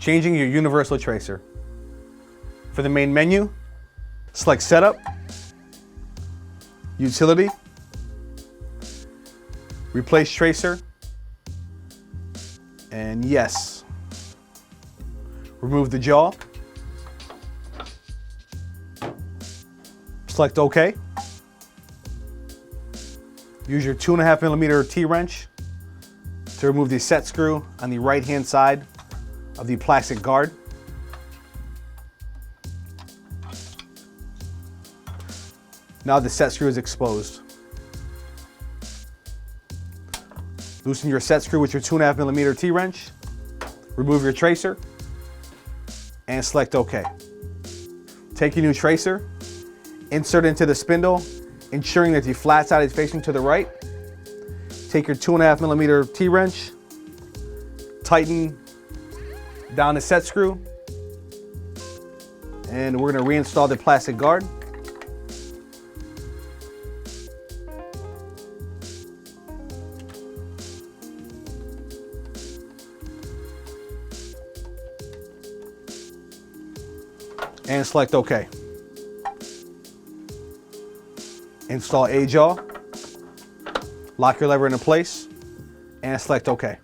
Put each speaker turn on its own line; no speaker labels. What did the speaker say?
Changing your universal tracer. For the main menu, select Setup, Utility, Replace Tracer, and yes. Remove the jaw. Select OK. Use your 2.5mm T-wrench to remove the set screw on the right-hand side of the plastic guard. Now the set screw is exposed. Loosen your set screw with your 2.5mm T-wrench. Remove your tracer and select OK. Take your new tracer, insert it into the spindle, ensuring that the flat side is facing to the right. Take your 2.5mm T-wrench, tighten down the set screw, and we're going to reinstall the plastic guard. And select OK. Install A-jaw, lock your lever into place, and select OK.